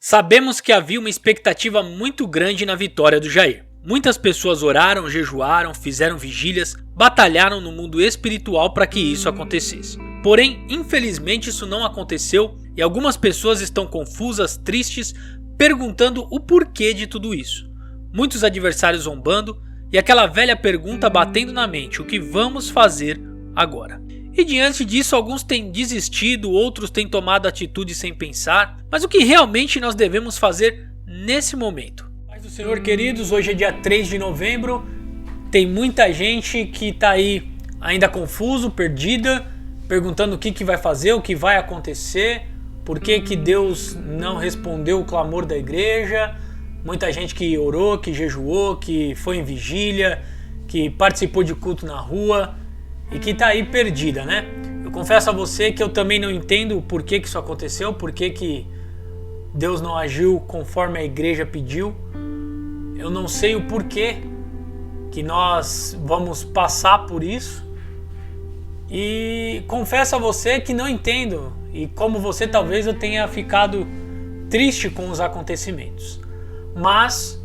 Sabemos que havia uma expectativa muito grande na vitória do Jair. Muitas pessoas oraram, jejuaram, fizeram vigílias, batalharam no mundo espiritual para que isso acontecesse. Porém, infelizmente isso não aconteceu e algumas pessoas estão confusas, tristes, perguntando o porquê de tudo isso. Muitos adversários zombando e aquela velha pergunta batendo na mente: o que vamos fazer agora? E diante disso, alguns têm desistido, outros têm tomado atitude sem pensar. Mas o que realmente nós devemos fazer nesse momento? Paz do Senhor, queridos, hoje é dia 3 de novembro. Tem muita gente que está aí ainda confuso, perdida, perguntando o que vai fazer, o que vai acontecer, por que Deus não respondeu o clamor da igreja. Muita gente que orou, que jejuou, que foi em vigília, que participou de culto na rua e que está aí perdida, né? Eu confesso a você que eu também não entendo o porquê que isso aconteceu, porquê que Deus não agiu conforme a igreja pediu. Eu não sei o porquê que nós vamos passar por isso. E confesso a você que não entendo. E como você, talvez eu tenha ficado triste com os acontecimentos. Mas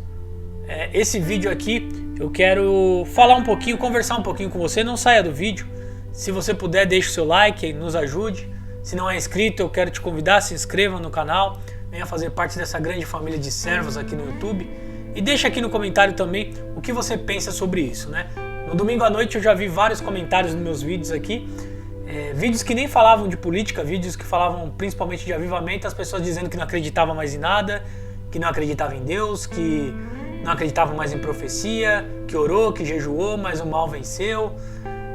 esse vídeo aqui eu quero falar um pouquinho, conversar um pouquinho com você. Não saia do vídeo. Se você puder, deixe o seu like, nos ajude. Se não é inscrito, eu quero te convidar, se inscreva no canal. Venha fazer parte dessa grande família de servos aqui no YouTube. E deixa aqui no comentário também o que você pensa sobre isso, né? No domingo à noite eu já vi vários comentários nos meus vídeos aqui. Vídeos que nem falavam de política, vídeos que falavam principalmente de avivamento. As pessoas dizendo que não acreditavam mais em nada, que não acreditavam em Deus, que não acreditavam mais em profecia, que orou, que jejuou, mas o mal venceu.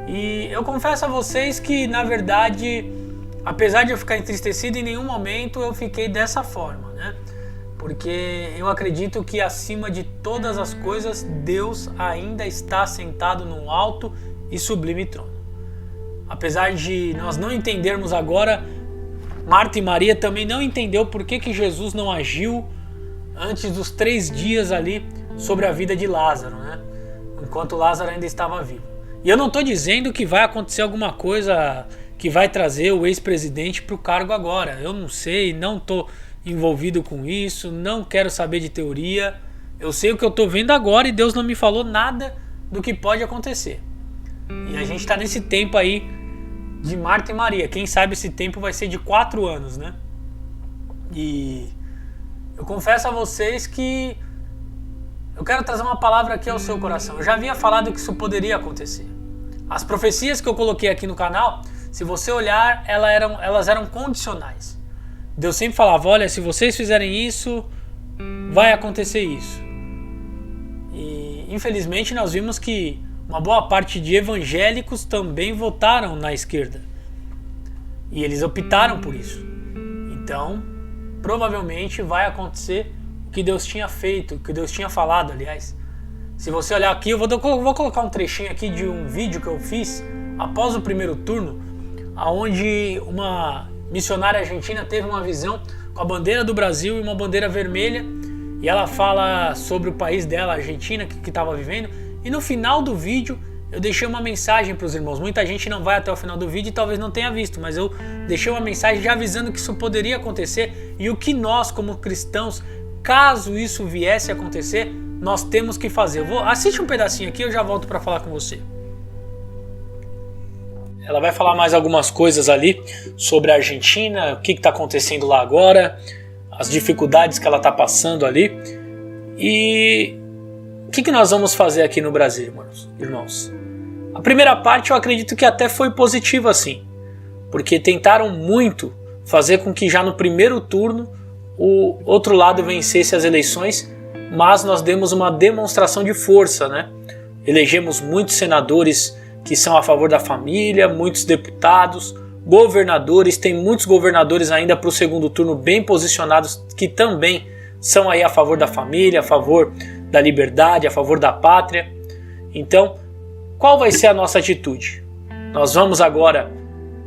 E eu confesso a vocês que, na verdade, apesar de eu ficar entristecido, em nenhum momento eu fiquei dessa forma, né? Porque eu acredito que acima de todas as coisas, Deus ainda está sentado num alto e sublime trono. Apesar de nós não entendermos agora, Marta e Maria também não entendeu por que Jesus não agiu antes dos 3 dias ali sobre a vida de Lázaro, né? Enquanto Lázaro ainda estava vivo. E eu não estou dizendo que vai acontecer alguma coisa que vai trazer o ex-presidente para o cargo agora. Eu não sei, não estou envolvido com isso, não quero saber de teoria. Eu sei o que eu estou vendo agora e Deus não me falou nada do que pode acontecer. E a gente está nesse tempo aí de Marta e Maria. Quem sabe esse tempo vai ser de 4 anos, né? E eu confesso a vocês que eu quero trazer uma palavra aqui ao seu coração. Eu já havia falado que isso poderia acontecer. As profecias que eu coloquei aqui no canal, se você olhar, elas eram condicionais. Deus sempre falava: olha, se vocês fizerem isso, vai acontecer isso. E infelizmente nós vimos que uma boa parte de evangélicos também votaram na esquerda. E eles optaram por isso. Então, provavelmente vai acontecer o que Deus tinha feito, o que Deus tinha falado, aliás. Se você olhar aqui, eu vou colocar um trechinho aqui de um vídeo que eu fiz após o primeiro turno, onde uma missionária argentina teve uma visão com a bandeira do Brasil e uma bandeira vermelha, e ela fala sobre o país dela, a Argentina, que estava vivendo. E no final do vídeo eu deixei uma mensagem para os irmãos. Muita gente não vai até o final do vídeo e talvez não tenha visto, mas eu deixei uma mensagem já avisando que isso poderia acontecer e o que nós, como cristãos, caso isso viesse a acontecer, nós temos que fazer. Assiste um pedacinho aqui e eu já volto para falar com você. Ela vai falar mais algumas coisas ali sobre a Argentina, o que está acontecendo lá agora, as dificuldades que ela está passando ali. E o que nós vamos fazer aqui no Brasil, irmãos? A primeira parte eu acredito que até foi positiva assim, porque tentaram muito fazer com que já no primeiro turno o outro lado vencesse as eleições, mas nós demos uma demonstração de força, né? Elegemos muitos senadores que são a favor da família, muitos deputados, governadores, tem muitos governadores ainda para o segundo turno bem posicionados que também são aí a favor da família, a favor da liberdade, a favor da pátria. Então, qual vai ser a nossa atitude? Nós vamos agora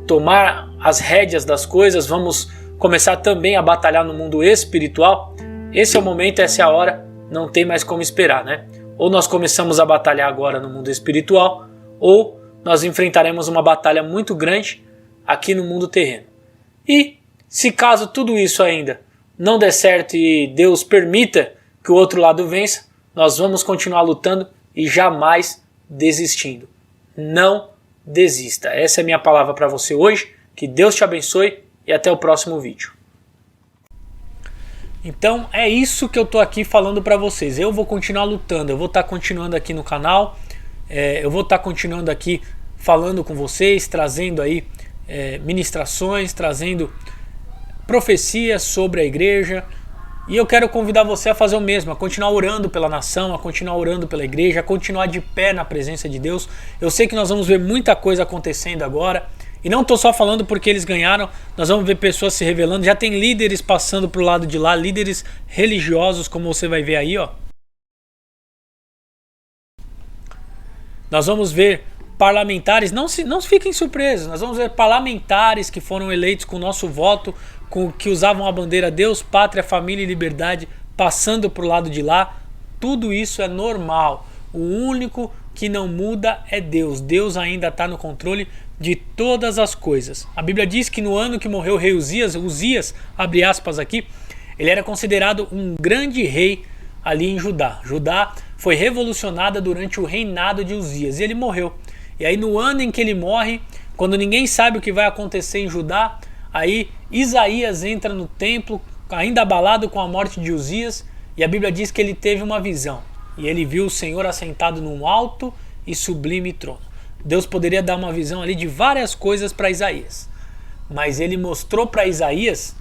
tomar as rédeas das coisas, vamos começar também a batalhar no mundo espiritual. Esse é o momento, essa é a hora, não tem mais como esperar, né? Ou nós começamos a batalhar agora no mundo espiritual, ou nós enfrentaremos uma batalha muito grande aqui no mundo terreno. E se caso tudo isso ainda não der certo e Deus permita que o outro lado vença, nós vamos continuar lutando e jamais desistindo. Não desista. Essa é a minha palavra para você hoje. Que Deus te abençoe e até o próximo vídeo. Então é isso que eu tô aqui falando para vocês. Eu vou continuar lutando, eu vou estar continuando aqui no canal, eu vou estar continuando aqui falando com vocês, trazendo aí ministrações, trazendo profecias sobre a igreja. E eu quero convidar você a fazer o mesmo, a continuar orando pela nação, a continuar orando pela igreja, a continuar de pé na presença de Deus. Eu sei que nós vamos ver muita coisa acontecendo agora. E não estou só falando porque eles ganharam, nós vamos ver pessoas se revelando. Já tem líderes passando para o lado de lá, líderes religiosos, como você vai ver aí, ó. Nós vamos ver parlamentares, não fiquem surpresos, nós vamos ver parlamentares que foram eleitos com o nosso voto, que usavam a bandeira Deus, Pátria, Família e Liberdade, passando para o lado de lá. Tudo isso é normal. O único que não muda é Deus. Deus ainda está no controle de todas as coisas. A Bíblia diz que no ano que morreu o rei Uzias, abre aspas aqui, ele era considerado um grande rei ali em Judá. Judá foi revolucionada durante o reinado de Uzias e ele morreu. E aí no ano em que ele morre, quando ninguém sabe o que vai acontecer em Judá, aí Isaías entra no templo, ainda abalado com a morte de Uzias, e a Bíblia diz que ele teve uma visão. E ele viu o Senhor assentado num alto e sublime trono. Deus poderia dar uma visão ali de várias coisas para Isaías. Mas ele mostrou para Isaías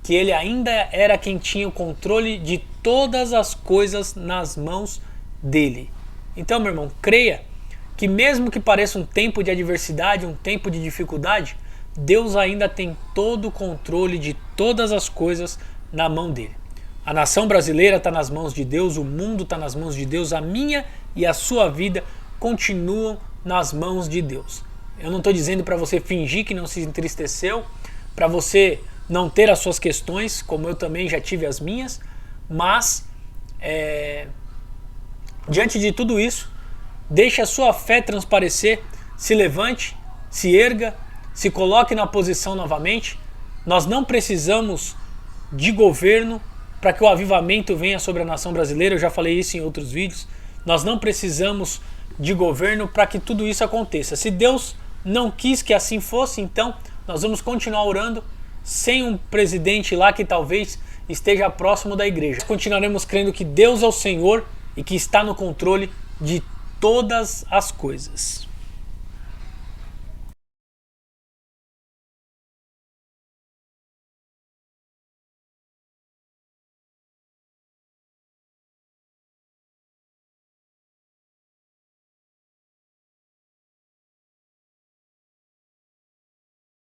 que ele ainda era quem tinha o controle de todas as coisas nas mãos dele. Então, meu irmão, creia que mesmo que pareça um tempo de adversidade, um tempo de dificuldade, Deus ainda tem todo o controle de todas as coisas na mão dele. A nação brasileira está nas mãos de Deus, o mundo está nas mãos de Deus, a minha e a sua vida continuam nas mãos de Deus. Eu não estou dizendo para você fingir que não se entristeceu, para você não ter as suas questões, como eu também já tive as minhas, mas diante de tudo isso, deixe a sua fé transparecer, se levante, se erga, se coloque na posição novamente. Nós não precisamos de governo para que o avivamento venha sobre a nação brasileira, eu já falei isso em outros vídeos. Nós não precisamos de governo para que tudo isso aconteça. Se Deus não quis que assim fosse, então nós vamos continuar orando sem um presidente lá que talvez esteja próximo da igreja. Continuaremos crendo que Deus é o Senhor e que está no controle de todas as coisas.